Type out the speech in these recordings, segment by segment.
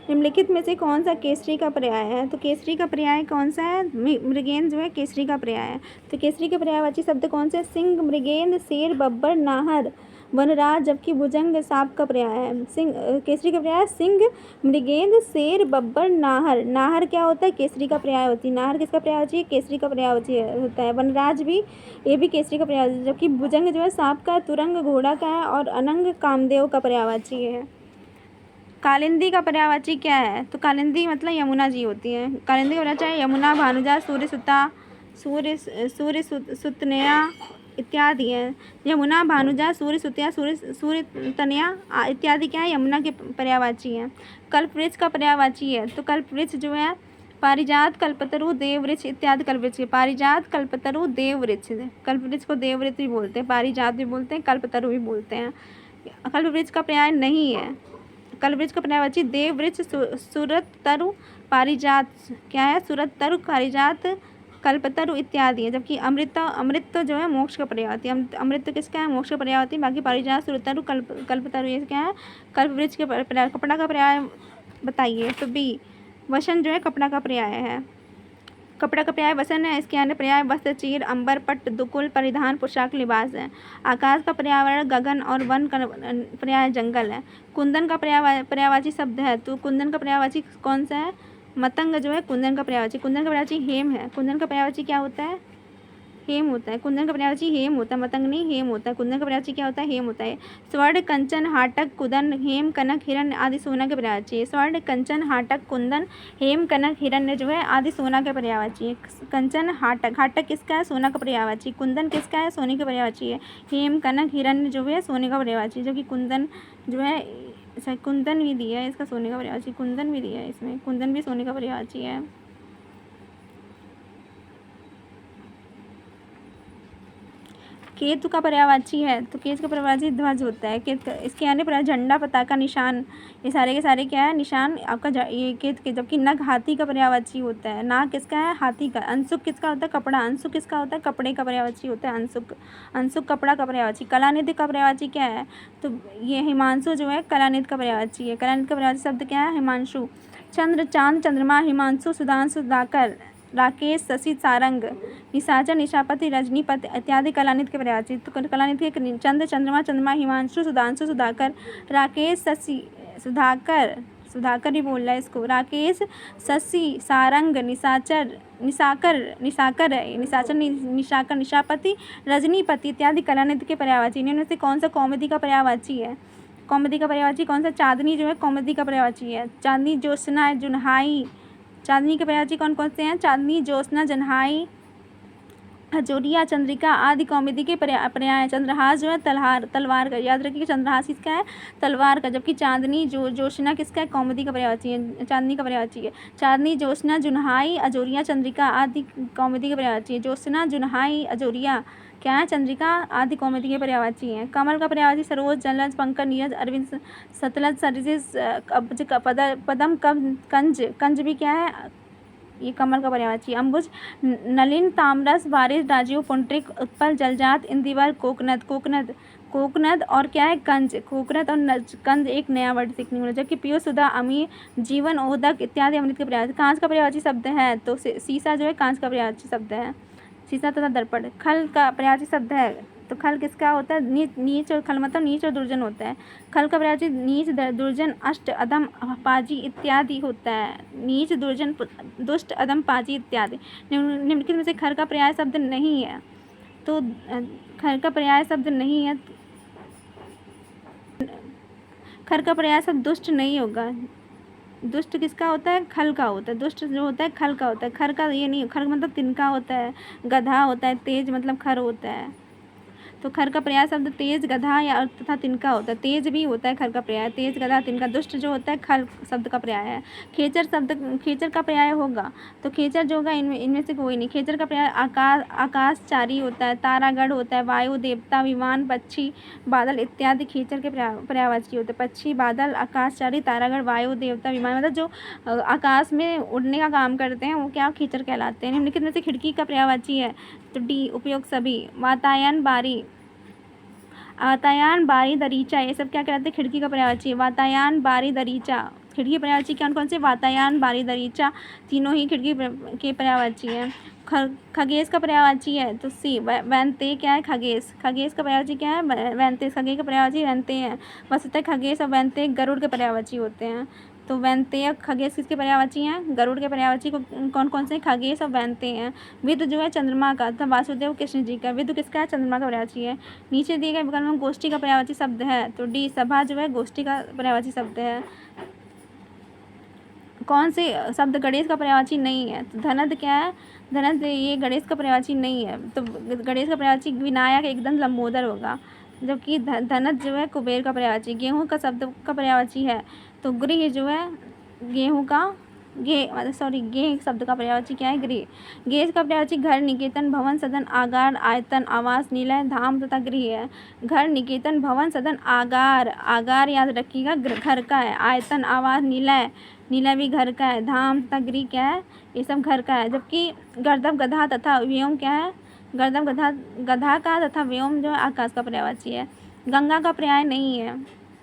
निम्नलिखित में से कौन सा केसरी का पर्याय है? तो केसरी का पर्याय कौन सा है? मृगेंद्र जो है केसरी का पर्याय है। तो केसरी के पर्यायवाची शब्द कौन से? सिंह, मृगेंद्र, शेर, बब्बर, नाहर, वनराज, जबकि भुजंग सांप का पर्याय है। केसरी का पर्याय सिंह, मृगेंद्र, शेर, बब्बर, नाहर। नाहर क्या होता है? केसरी का पर्याय होती है। नाहर किसका पर्यायवाची है? केसरी का पर्यायवाची होता है। वनराज भी, ये भी केसरी का पर्यायवाची, जबकि भुजंग जो है सांप का, तुरंग घोड़ा का है और अनंग कामदेव का पर्यायवाची है। कालिंदी का पर्यायवाची क्या है? तो कालिंदी मतलब यमुना जी होती है। कालिंदी का पर्यायवाची है यमुना, भानुजा, सूर्य सुतनया इत्यादि है। यमुना, भानुजा, सूर्य सुतया, सूर्य तनया इत्यादि क्या है? यमुना के पर्यायवाची है। कल्पवृक्ष का पर्यायवाची है। तो कल्पवृक्ष जो है पारिजात, कल्पतरु, देववृक्ष इत्यादि कल्पवृक्ष। पारिजात, कल्पतरु, देववृक्ष। कल्पवृक्ष को देववृक्ष भी बोलते हैं, पारिजात भी बोलते हैं, कल्पतरु भी बोलते हैं। कल्पवृक्ष का पर्याय नहीं है। कल्पवृक्ष का पर्यायवाची देववृक्ष, सुरतरु, पारिजात क्या है? सुरतरु, पारिजात, कल्पतरु इत्यादि है। जबकि अमृत जो है मोक्ष का पर्यायवाची। अमृत किसका है? मोक्ष का पर्यायवाची। बाकी पारिजात, सुरतरु, कल्पतरु ये क्या है? कल्पवृक्ष के पर्याय। कपड़ा का पर्याय बताइए। तो बी, वसन जो है कपड़ा का पर्याय है। कपड़ा का पर्याय वसन है। इसके अन्य पर्याय वस्त्र, चीर, अंबर, पट्ट, दुकुल, परिधान, पोशाक, लिबास है। आकाश का पर्यावरण गगन और वन का पर्याय जंगल है। कुंदन का पर्यायवाची शब्द है। तो कुंदन का पर्यायवाची कौन सा है? मतंग जो है कुंदन का पर्यायवाची। कुंदन का पर्यायवाची हेम है। कुंदन का पर्यायवाची क्या होता है? हेम होता है। कुंदन का पर्यायवाची हेम होता है, मतंग नहीं, हेम होता है। कुंदन का पर्यायवाची क्या होता है? हेम होता है। स्वर्ण, कंचन, हाटक, कुदन, हेम, कनक, हिरण्य आदि सोना के पर्यायवाची है। स्वर्ण, कंचन, हाटक, कुंदन, हेम, कनक, हिरण्य जो है आदि सोना के पर्यायवाची है। कंचन, हाटक, हाटक किसका है? सोना का पर्यायवाची। कुंदन किसका है? सोने के पर्यायवाची है। हेम, कनक, हिरण्य जो है सोने का पर्यायवाची, जो कि कुंदन जो है, कुंदन भी दिया है इसका सोने का पर्यायवाची। कुंदन भी दिया है इसमें, कुंदन भी सोने का पर्यायवाची है। केतु का पर्यायवाची है। तो केतु का पर्यायवाची ध्वज होता है। केतु इसके आने पर झंडा, पताका, निशान, ये सारे के सारे क्या है? निशान आपका ये केतु के। जबकि नग हाथी का पर्यायवाची होता है। नाग किसका है? हाथी का। अंशुक किसका होता है? कपड़ा। अंशुक किसका होता है? कपड़े का पर्यायवाची होता है अंशुक। अंशुक कपड़ा का पर्यायवाची। कलानिधि का पर्यायवाची क्या है? तो ये हिमांशु जो है कलानिधि का पर्यायवाची है। कलानिधि का पर्यायवाची शब्द क्या है? हिमांशु। चंद्र, चांद, चंद्रमा, हिमांशु, सुधांशु, सुधाकर, राकेश, शशि, सारंग, निशाचर, निशापति, रजनीपति इत्यादि कलानिधि के पर्यायवाची। तो कलानिधि के चंद्र, चंद्रमा, चंद्रमा, हिमांशु, सुधांशु, सुधाकर, राकेश, शशि, सुधाकर ही बोल रहा है इसको, राकेश, शशि, सारंग, निशाचर, निशापति, रजनीपति इत्यादि कलानिधि के पर्यायवाची। इनमें से कौन सा कौमुदी का पर्यायवाची है? कौमुदी का पर्यायवाची कौन सा? चांदनी जो है कौमुदी का पर्यायवाची है। चांदनी, ज्योत्सना, जुनहाई। चांदनी के पर्यायवाची कौन कौन से हैं? चांदनी, ज्योत्सना, जन्हाई, हजोरिया, चंद्रिका आदि कौमुदी के पर्याय। चंद्रहास जो है तलवार का। याद रखिए चंद्रहास किसका है? तलवार का। जबकि चांदनी, ज्योत्सना किसका है? कौमुदी का पर्यायवाची है, चांदनी का पर्यायवाची है। चांदनी, ज्योत्सना, जुनहाई, अजोरिया, चंद्रिका आदि कौमुदी के पर्यायवाची है। ज्योत्सना, जुनहाई, अजोरिया क्या है? चंद्रिका आदि कौमुदी के पर्यायवाची हैं। कमल का पर्यायवाची सरोज, जलज, पंकज, नीरज, अरविंद, सतलज, सरसिज, अब्ज, पदम, कंज भी क्या है? ये कमल का पर्यायवाची। अंबुज, नलिन, तामरस, बारिश, राजीव, पुंडरिक, उत्पल, जलजात, इंदिवर, कोकनद और क्या है? कंज। कोकनद और कंज एक नया वर्ड सीखने को मिला। जबकि पीयूष, सुधा, अमी, जीवन, ओदक इत्यादि अमृत के पर्यायवाची। कांच का पर्यायवाची शब्द है। तो शीशा जो है कांच का पर्यायवाची शब्द है। शीशा तथा दर्पण। खल का पर्यायवाची शब्द है। तो खल किसका होता है? नीच और खल मतलब नीच और दुर्जन होता है। खल का पर्यायवाची नीच, दुर्जन, अष्ट, अधम, पाजी इत्यादि होता है। नीच, दुर्जन, दुष्ट, अधम, पाजी इत्यादि। निम्नलिखित में से खर का पर्याय शब्द नहीं है। तो खर का पर्याय शब्द नहीं है। खर का पर्याय शब्द दुष्ट नहीं होगा। दुष्ट किसका होता है? खल का होता है। दुष्ट जो होता है खल का होता है। खर का ये नहीं, खर मतलब तिनका होता है, गधा होता है, तेज मतलब खर होता है। तो खर का पर्याय शब्द तेज, गधा या तथा तिनका होता है। तेज भी होता है खर का पर्याय, तेज, गधा, तिनका। दुष्ट जो होता है खल शब्द का पर्याय है। खेचर का पर्याय होगा। तो खेचर जो होगा इनमें से कोई नहीं। खेचर का पर्याय आकाशचारी होता है, तारागढ़ होता है, वायु देवता, विमान, पक्षी, बादल इत्यादि खेचर के पर्यायवाची होते हैं। पक्षी, बादल, आकाशचारी, तारागढ़, वायु देवता, विमान मतलब जो आकाश में उड़ने का काम करते हैं वो क्या? खेचर कहलाते हैं। निम्नलिखित में से खिड़की का पर्यायवाची है। तो डी, उपयोग सभी। वातायन, बारी, दरीचा ये सब क्या कहलाते हैं? खिड़की का पर्यायवाची। वातायन, बारी, दरीचा खिड़की पर्यायवाची कौन कौन से? वातायन, बारी, दरीचा, तीनों ही खिड़की के पर्यायवाची हैं। खगेश का पर्यायवाची है तो सी। वैनते क्या है? खगेश। खगेश का पर्यायवाची क्या है? वैनते। खगेश का पर्यायवाची वैनते हैं। वस्तुतः खगेश और वैनते गरुड़ के पर्यायवाची होते हैं। तो वैनते और खगेश किसके पर्यायवाची हैं? गरुड़ के पर्यायवाची कौन कौन से? खगेश और वैनते हैं। विदु जो है चंद्रमा का था, वासुदेव कृष्ण जी का। विदु किसका है? चंद्रमा का पर्यायवाची है। नीचे दिए गए विकल्प में गोष्ठी का पर्यायवाची शब्द है तो डी। सभा जो है गोष्ठी का पर्यायवाची शब्द है। कौन से शब्द गणेश का पर्यायवाची नहीं है? तो धनद क्या है? धनद ये गणेश का पर्यायवाची नहीं है। तो गणेश का पर्यायवाची विनायक एकदम लंबोदर होगा, जबकि धनद जो है कुबेर का पर्यायवाची। गेहूँ का शब्द का पर्यायवाची है तो गृह जो है गेहूँ का गेह शब्द का पर्यायवाची क्या है? गृह। गेह का पर्यायवाची घर, निकेतन, भवन, सदन, आगार, आयतन, आवास, निलय, धाम तथा गृह है। घर, निकेतन, भवन, सदन, आगार। आगार याद रखिएगा घर का है। आयतन, आवास, निलय, निलय भी घर का है। धाम तथा गृह क्या है? ये सब घर का है। जबकि गर्दभ, गधा तथा व्योम क्या है? गर्दभ, गधा का तथा व्योम जो है आकाश का पर्यायवाची है। गंगा का पर्याय नहीं है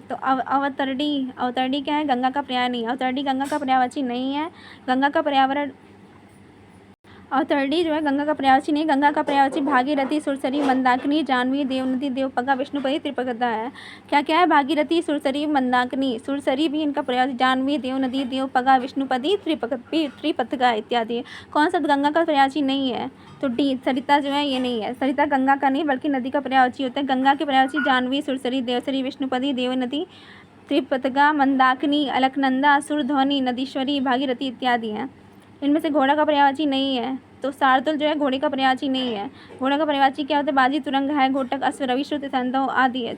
तो अवतरणी क्या है? गंगा का पर्याय नहीं है। अवतरणी गंगा का पर्यायवाची नहीं है। गंगा का पर्यावरण अवतरणी जो है गंगा का पर्यायवाची नहीं। गंगा का पर्यायवाची भागीरथी, सुरसरी, मंदाकिनी, जाह्नवी, देवनदी, देवपगा, विष्णुपदी, त्रिपदा है। क्या क्या है? भागीरथी, सुरसरी, मंदाकिनी। सुरसरी भी इनका पर्यायवाची, जाह्नवी, देवनदी, देवपगा, विष्णुपदी, त्रिपदा इत्यादि। कौन सा गंगा का पर्यायवाची नहीं है? तो डी। सरिता जो है ये नहीं है। सरिता गंगा का नहीं बल्कि नदी का पर्यायवाची होता है। गंगा के पर्यायवाची जाह्नवी, सुरसरी, देवसरी, विष्णुपदी, देवनदी, त्रिपतगा, मंदाकिनी, अलकनंदा, सुरध्वनि, नदीश्वरी, भागीरथी इत्यादि हैं। इनमें से घोड़ा का पर्यायवाची नहीं है तो शार्दुल जो है घोड़े का पर्यायवाची नहीं है। घोड़ा का पर्यायवाची क्या होता है? बाजी, तुरंग, है, घोटक, अश्व, रवि, श्रुत, सैंधव आदि है,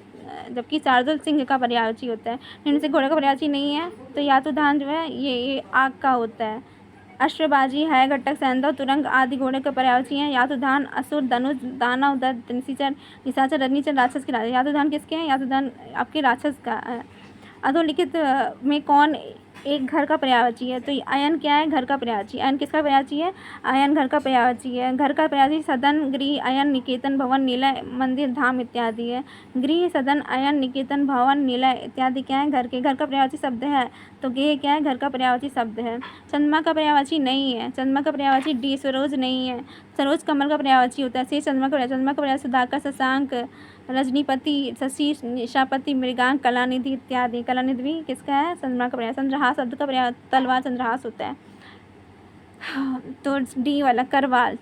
जबकि शार्दुल सिंह का पर्यायवाची होता है। इनमें से घोड़े का पर्यायवाची नहीं है तो यातुधान जो है ये आग का होता है। अश्वबाजी, है, घटक, सैंधव, तुरंग आदि घोड़े के पर्यायवाची हैं। यातुधान, असुर, धनुष, दानव, दत्त, निशाचर, रजनीचर, राक्षस के राजा। यातुधान किसके हैं? यातुधान आपके राक्षस का है। अधोलिखित में कौन एक घर का पर्यायवाची है? तो अयन क्या है? घर का पर्यायवाची। अयन किसका पर्यायवाची है? अयन घर का पर्यायवाची है। घर का पर्यायवाची सदन, गृह, अयन, निकेतन, भवन, निलय, मंदिर, धाम इत्यादि है। गृह, सदन, अयन, निकेतन, भवन, निलय इत्यादि क्या है? घर के। घर का पर्यायवाची शब्द है तो गेह क्या है? घर का पर्यायवाची शब्द है। चंद्रमा का पर्यायवाची नहीं है। चंद्रमा का पर्यायवाची डी। सरोज नहीं है। सरोज कमल का पर्यायवाची होता है। शेष चंद्रमा का पर्याय सुधाकर, शशांक, रजनीपति, शशि, निशापति, मृगांक, कलानिधि इत्यादि। कलानिधि भी किसका है? चंद्रमा का पर्याय। चंद्रहास शब्द का पर्याय तलवार, चंद्रहास होता है। तो डी वाला करवाल।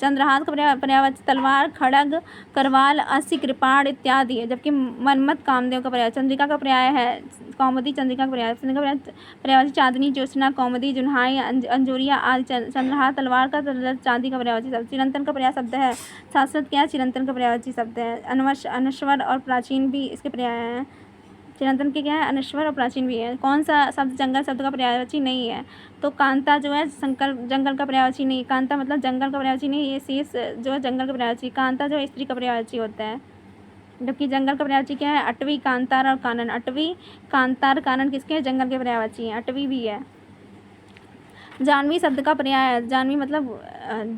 चंद्रहास का पर्यायवाची तलवार, खड़ग, करवाल, अस्सी, कृपाण इत्यादि है। जबकि मनमत, कामदेव का पर्याय। चंद्रिका का पर्याय है कौमुदी, चंद्रिका का पर्याय। चंद्रिका का पर्यायवाची चांदनी, ज्योत्सना, कौमुदी, जुन्हाई, अंजोरिया आदि। चंद्रहास तलवार का चांदी का पर्यायवाची शब्द। चिरंतन का पर्याय शब्द है। शाश्वत क्या है? चिरंतन का पर्यायवाची शब्द है। अनश्वर और प्राचीन भी इसके पर्याय हैं। चिरंतन के क्या है? अनश्वर और प्राचीन भी है। कौन सा शब्द जंगल शब्द का पर्यायवाची नहीं है? तो कांता जो है जंगल का पर्यायवाची नहीं। कांता मतलब जंगल का पर्यायवाची नहीं। ये शेष जो है जंगल का पर्यायवाची। कांता जो है स्त्री का पर्यायवाची होता है, जबकि जंगल का पर्यायवाची क्या है? अटवी, कांतार और कानन। अटवी, कांतार, कानन किसके हैं? जंगल के पर्यायवाची हैं। अटवी भी है। जाह्नवी शब्द का पर्याय है। जाह्नवी मतलब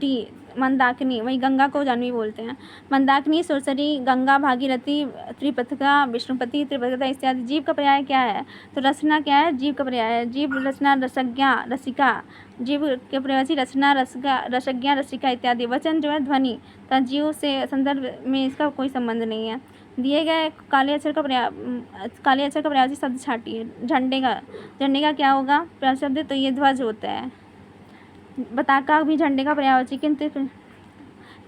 डी। मंदाकिनी, वही गंगा को जाह्नवी बोलते हैं। मंदाकिनी, सुरसरी, गंगा, भागीरथी, त्रिपथगा, विष्णुपति, त्रिपदा इत्यादि। जीव का पर्याय क्या है? तो रचना क्या है? जीव का पर्याय है। जीव, रचना, रसज्ञा, रसिका। जीव के पर्यायवाची रचना, रसज्ञा, रसिका इत्यादि। वचन जो है ध्वनि तथा जीव से संदर्भ में इसका कोई संबंध नहीं है। दिए गए काले अक्षर का पर्यायवाची शब्द छाटिए। झंडे का क्या होगा शब्द? तो ये ध्वज होता है। बताका भी झंडे का पर्यायवाची। किंतु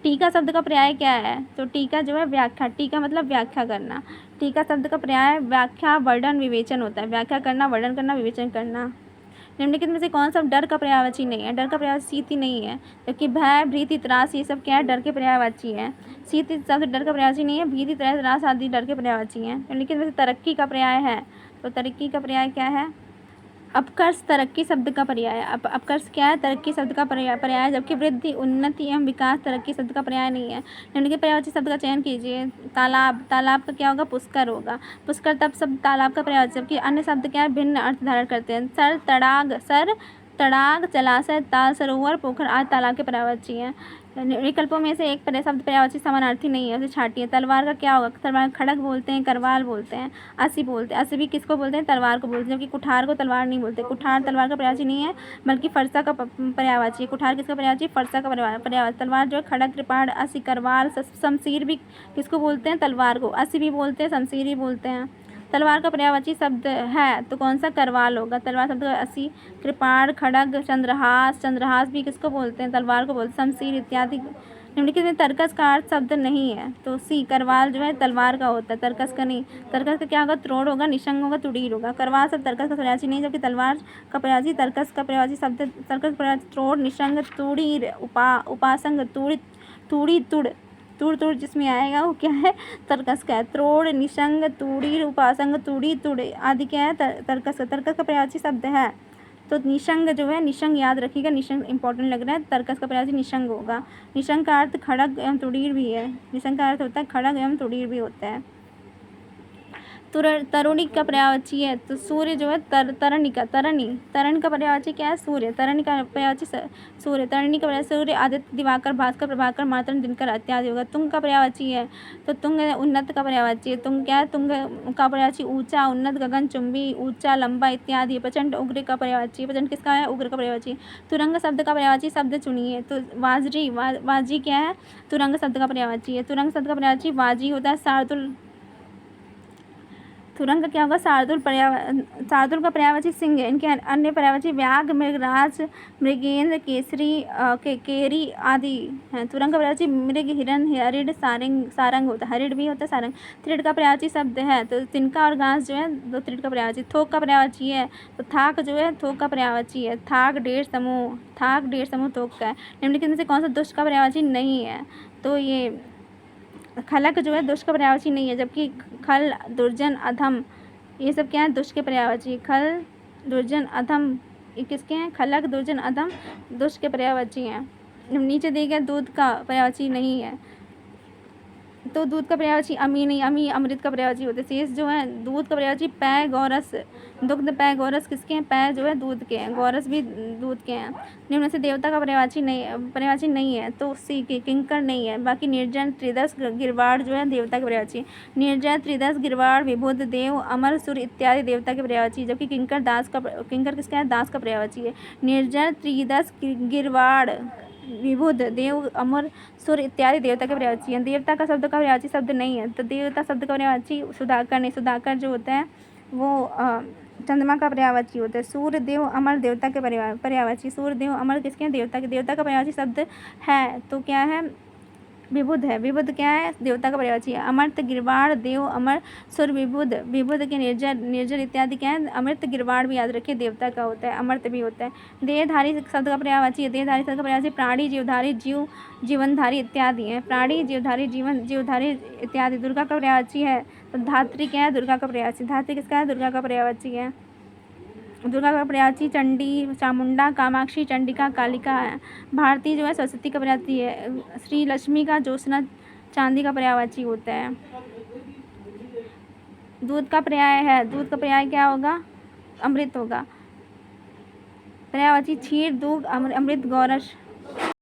टीका शब्द का पर्याय क्या है? तो टीका जो है व्याख्या। टीका मतलब व्याख्या करना। टीका शब्द का पर्याय व्याख्या, वर्णन, विवेचन होता है। व्याख्या करना, वर्णन करना, विवेचन करना। निम्नलिखित में से कौन सा डर का पर्यायवाची नहीं है? डर का पर्यायवाची शीत ही नहीं है, जबकि भय, भीति, त्रास ये सब क्या है? डर के पर्यायवाची है। शीत शब्द डर का पर्यायवाची नहीं है। भीति, त्रास आदि डर के पर्यायवाची हैं। निम्नलिखित में से तरक्की का पर्याय है तो तरक्की का पर्याय क्या है? अपकर्ष तरक्की शब्द का पर्याय है। अपकर्ष क्या है? तरक्की शब्द का पर्याय, जबकि वृद्धि, उन्नति एवं विकास तरक्की शब्द का पर्याय नहीं है। निम्नलिखित पर्यायवाची शब्द का चयन कीजिए। तालाब का क्या होगा? पुष्कर होगा। पुष्कर तब शब्द तालाब का पर्यायवाची, जबकि अन्य शब्द क्या है? भिन्न अर्थ धारण करते हैं। सर, तड़ाग, जलाशय, ताल, सरोवर, पोखर आदि तालाब के पर्यायवाची हैं। विकल्पों में से एक शब्द पर्यायवाची समानार्थी नहीं है, उसे छांटिए। तलवार का क्या होगा? तलवार खड़ग बोलते हैं, करवाल बोलते हैं, असी बोलते हैं। असी भी किसको बोलते हैं? तलवार को बोलते हैं, जबकि कुठार को तलवार नहीं बोलते। कुठार तलवार का पर्यायवाची नहीं है, बल्कि फरसा का पर्यायवाची है। कुठार किसका पर्यायवाची? फरसा का पर्यायवाची। तलवार जो है खड़ग, कृपाण, असी, करवाल, शमशीर भी किसको बोलते हैं? तलवार को। असी भी बोलते हैं, शमशीर भी बोलते हैं। तलवार का पर्यायवाची शब्द है तो कौन सा? करवाल होगा। तलवार शब्द का असी, कृपाण, खड़ग, चंद्रहास। चंद्रहास भी किसको बोलते हैं? तलवार को बोलते हैं। शमशीर इत्यादि निम्नलिखित में तर्कस का अर्थ शब्द नहीं है, तो सी करवाल जो है तलवार का होता है, तर्कस का नहीं। तर्कस का क्या होगा? त्रोड़ होगा, निशंग होगा, तुड़ीर होगा। करवाल शब्द तर्कस का पर्यायवाची नहीं, जबकि तलवार का पर्यायवाची तर्कस का पर्यायवाची शब्द तर्कस पर्यायवाची त्रोड़, निशंग, तुड़ीर, उपासंग, तुड़ी, तुड़ तुड़ जिसमें आएगा वो क्या है? तर्कस का है। त्रोड़, निशंग, तुड़ी, उपासंग, तुड़ी, तुड़ आदि क्या है? तर्कस का। तर्कस का पर्यायवाची शब्द है, तो निशंग जो है, निशंग याद रखिएगा, निशंग इंपॉर्टेंट लग रहा है। तर्कस का पर्यायवाची निशंग होगा। निशंग का अर्थ खड़ग एवं तुड़ीर भी है। निशंग का अर्थ होता है खड़ग एवं तुड़ीर भी होता है। तरुणी का पर्यायवाची है, तो सूर्य जो है तरणिका, तरण का पर्यायवाची क्या है? सूर्य। तरणि का पर्यायवाची सूर्य। तरणि का पर्यायवाची सूर्य, आदित्य, दिवाकर, भास्कर, प्रभाकर, मातरन, दिनकर इत्यादि होगा। तुंग का पर्यायवाची है, तो तुंग उन्नत का पर्यायवाची है। तुंग क्या है? तुंग का पर्यायवाची ऊंचा, उन्नत, गगनचुंबी, ऊंचा, लंबा इत्यादि। प्रचंड, उग्र का पर्यायवाची। प्रचंड किसका है? उग्र का पर्यायवाची। तुरंग शब्द का पर्यायवाची शब्द चुनिए, तो वाजी क्या है? तुरंग शब्द का पर्यायवाची है। तुरंग शब्द का पर्यायवाची वाजी होता है। शार्दुल, तुरंग का क्या होगा? शार्दुल शार्दुल का पर्यायवाची सिंह है। इनके अन्य पर्यायवाची व्याघ्र, मृगराज, मृगेंद्र, केसरी, केरी आदि हैं। तुरंग का पर्यायवाची मृग, हिरण, हरिण, सारंग होता है। हरिण भी होता है, सारंग। त्रिड़ का पर्यायवाची शब्द है, तो तिनका और घास जो है दो त्रिड़ का पर्यायवाची। थोक का पर्यायवाची है, तो थाक जो है थोक का पर्यायवाची है। थाक डेढ़ समूह, थोक का है। निम्नलिखित में से कौन सा दुष्ट का पर्यायवाची नहीं है? तो ये खलक जो है दुष्ट का पर्यायवाची नहीं है, जबकि खल, दुर्जन, अधम ये सब क्या है? दुष्ट के पर्यायवाची। खल, दुर्जन, अधम ये किसके हैं? खलक, दुर्जन, अधम दुष्ट के पर्यायवाची हैं। नीचे दिए गए दूध का पर्यायवाची नहीं है, तो दूध का पर्यायवाची अमी नहीं, अमी अमृत का पर्यायवाची होते हैं। शेष जो है दूध का पर्यायवाची पै, गौरस, दुग्ध, पै, गौरस किसके हैं? पै जो है दूध के हैं, गौरस भी दूध के हैं। निम्न से देवता का पर्यायवाची नहीं है, तो सी किंकर नहीं है। बाकी निर्जन, त्रिदश, गिरवाड़ जो है देवता के पर्यायवाची। निर्जन, त्रिदश, गिरवाड़, विबुध, देव, अमर, सूर्य इत्यादि देवता के पर्यायवाची, जबकि किंकर किसका है? दास का पर्यायवाची है। निर्जन, त्रिदश, गिरवाड़, विबुध, देव, अमर, सूर्य इत्यादि देवता के पर्यायवाची हैं। देवता का शब्द का पर्यायवाची शब्द नहीं है, तो देवता शब्द का पर्यायवाची सुधाकर नहीं। सुधाकर जो होता है वो चंद्रमा का पर्यायवाची होता है। सूर्य, देव, अमर देवता के पर्यायवाची। सूर्य, देव, अमर किसके हैं? देवता के। देवता का पर्यायवाची शब्द है, तो क्या है? विबुध है। विबुध क्या है? देवता का पर्यायवाची है। अमर्त, गिरवाड़, देव, अमर, सुर, विबुध। विबुध के निर्जर इत्यादि क्या है? अमृत, गिरवाड़ भी याद रखिए देवता का होता है, अमर्त भी होता है। देहधारी शब्द का पर्यायवाची है। देहधारी शब्द का पर्यायवाची प्राणी, जीवधारी, जीवनधारी इत्यादि हैं। प्राणी, जीवधारी, जीवधारी इत्यादि। दुर्गा का पर्यायवाची है, तो धात्री क्या है? दुर्गा का पर्यायवाची। धात्री किसका है? दुर्गा का पर्यायवाची है। दुर्गा का पर्यायवाची चंडी, चामुंडा, कामाक्षी, चंडिका, कालिका है। भारती जो है सरस्वती का पर्यायवाची है। श्री लक्ष्मी का ज्योत्सना चांदी का पर्यायवाची होता है। दूध का पर्याय है, दूध का पर्याय क्या होगा? अमृत होगा। पर्यायवाची क्षीर, दूध, अमृत, गौरस,